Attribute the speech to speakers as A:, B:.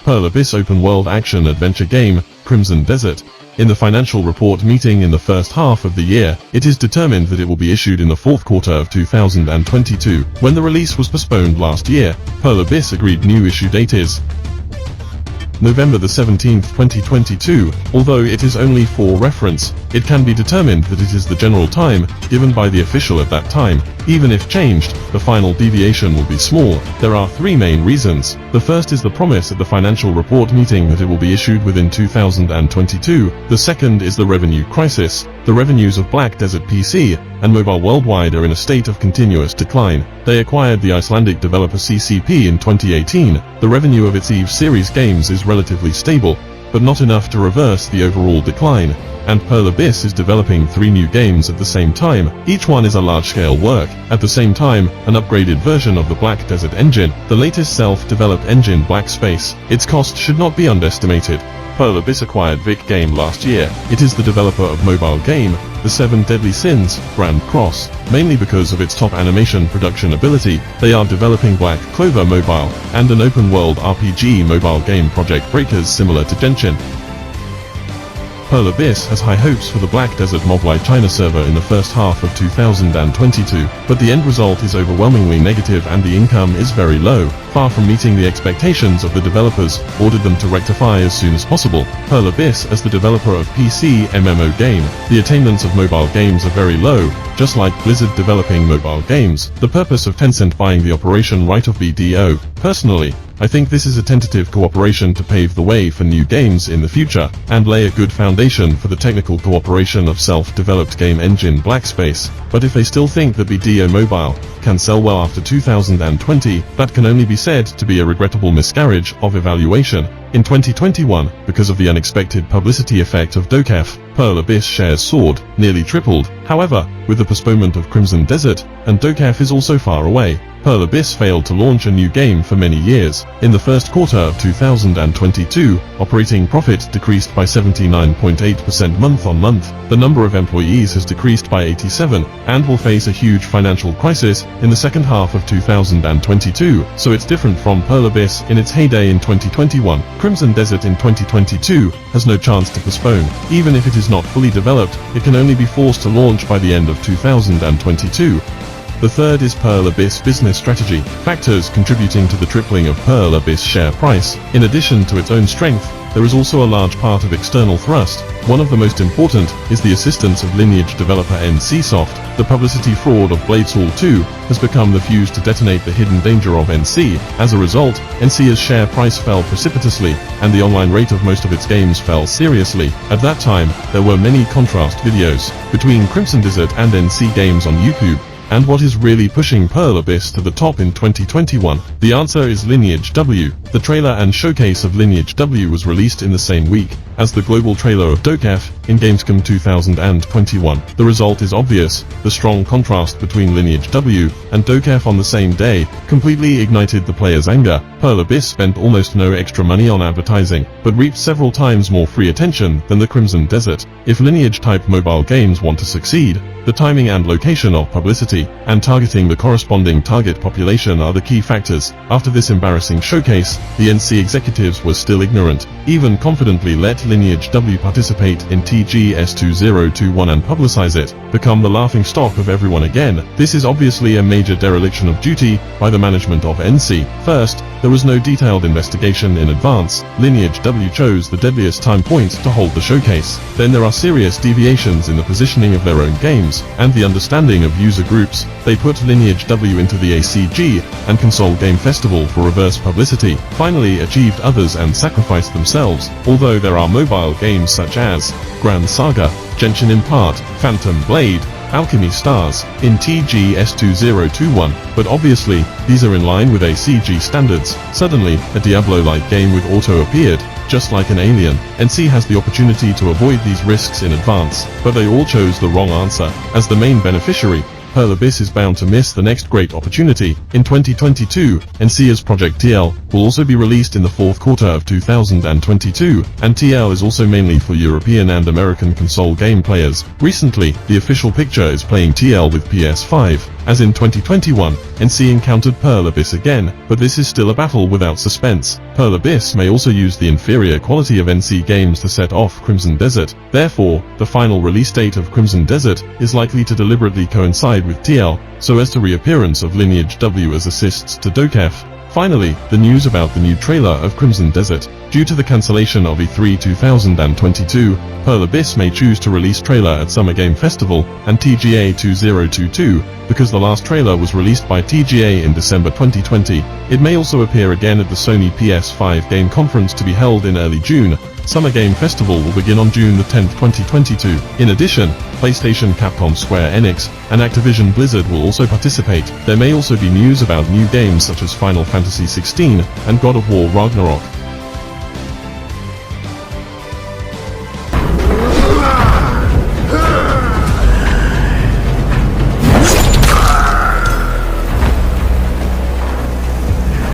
A: Pearl Abyss open-world action-adventure game, Crimson Desert. In the financial report meeting in the first half of the year, it is determined that it will be issued in the fourth quarter of 2022. When the release was postponed last year, Pearl Abyss agreed new issue date is November the 17th, 2022, although it is only for reference. It can be determined that it is the general time given by the official at that time. Even if changed, the final deviation will be small. There are three main reasons. The first is the promise at the financial report meeting that it will be issued within 2022. The second is the revenue crisis. The revenues of Black Desert PC and mobile worldwide are in a state of continuous decline. They acquired the Icelandic developer CCP in 2018. The revenue of its EVE series games is relatively stable, but not enough to reverse the overall decline. And Pearl Abyss is developing 3 new games at the same time. Each one is a large-scale work. At the same time, an upgraded version of the Black Desert engine, the latest self-developed engine Black Space. Its cost should not be underestimated. Pearl Abyss acquired Vic Game last year. It is the developer of mobile game, The 7 Deadly Sins, Grand Cross. Mainly because of its top animation production ability, they are developing Black Clover Mobile, and an open-world RPG mobile game Project Breakers similar to Genshin. Pearl Abyss has high hopes for the Black Desert Mobile China server in the first half of 2022, but the end result is overwhelmingly negative and the income is very low. Far from meeting the expectations of the developers, ordered them to rectify as soon as possible. Pearl Abyss as the developer of PC MMO game. The attainments of mobile games are very low, just like Blizzard developing mobile games. The purpose of Tencent buying the operation right of BDO. Personally, I think this is a tentative cooperation to pave the way for new games in the future, and lay a good foundation for the technical cooperation of self-developed game engine Black Space. But if they still think that BDO Mobile can sell well after 2020, that can only be said to be a regrettable miscarriage of evaluation. In 2021, because of the unexpected publicity effect of Dokef, Pearl Abyss shares soared, nearly tripled. However, with the postponement of Crimson Desert, and Dokef is also far away, Pearl Abyss failed to launch a new game for many years. In the first quarter of 2022, operating profit decreased by 79.8% month-on-month. The number of employees has decreased by 87, and will face a huge financial crisis in the second half of 2022, so it's different from Pearl Abyss in its heyday in 2021. Crimson Desert in 2022 has no chance to postpone. Even if it is not fully developed, it can only be forced to launch by the end of 2022. The third is Pearl Abyss business strategy. Factors contributing to the tripling of Pearl Abyss share price. In addition to its own strength, there is also a large part of external thrust. One of the most important is the assistance of Lineage developer NCSoft. The publicity fraud of Blade Soul 2 has become the fuse to detonate the hidden danger of NC. As a result, NC's share price fell precipitously, and the online rate of most of its games fell seriously. At that time, there were many contrast videos between Crimson Desert and NC games on YouTube. And what is really pushing Pearl Abyss to the top in 2021? The answer is Lineage W. The trailer and showcase of Lineage W was released in the same week as the global trailer of Dokef in Gamescom 2021. The result is obvious. The strong contrast between Lineage W and Dokef on the same day completely ignited the players' anger. Pearl Abyss spent almost no extra money on advertising, but reaped several times more free attention than the Crimson Desert. If Lineage-type mobile games want to succeed, the timing and location of publicity, and targeting the corresponding target population are the key factors. After this embarrassing showcase, the NC executives were still ignorant, even confidently let Lineage W participate in TGS2021 and publicize it, become the laughingstock of everyone again. This is obviously a major dereliction of duty by the management of NC. First, there was no detailed investigation in advance. Lineage W chose the deadliest time point to hold the showcase. Then there are serious deviations in the positioning of their own games, and the understanding of user groups. They put Lineage W into the ACG and Console Game Festival for reverse publicity, finally achieved others and sacrificed themselves. Although there are mobile games such as Grand Saga, Genshin Impact, Phantom Blade, Alchemy Stars in TGS2021, but obviously, these are in line with ACG standards. Suddenly, a Diablo-like game with auto appeared, just like an alien. NC has the opportunity to avoid these risks in advance, but they all chose the wrong answer. As the main beneficiary, Pearl Abyss is bound to miss the next great opportunity. In 2022, NC's Project TL will also be released in the fourth quarter of 2022, and TL is also mainly for European and American console game players. Recently, the official picture is playing TL with PS5 as in 2021, NC encountered Pearl Abyss again, but this is still a battle without suspense. Pearl Abyss may also use the inferior quality of NC games to set off Crimson Desert. Therefore, the final release date of Crimson Desert is likely to deliberately coincide with TL, so as to reappearance of Lineage W as assists to Dokef. Finally, the news about the new trailer of Crimson Desert. Due to the cancellation of E3 2022, Pearl Abyss may choose to release trailer at Summer Game Festival and TGA 2022, because the last trailer was released by TGA in December 2020. It may also appear again at the Sony PS5 Game Conference to be held in early June. Summer Game Festival will begin on June 10, 2022. In addition, PlayStation, Capcom, Square Enix, and Activision Blizzard will also participate. There may also be news about new games such as Final Fantasy XVI and God of War Ragnarok.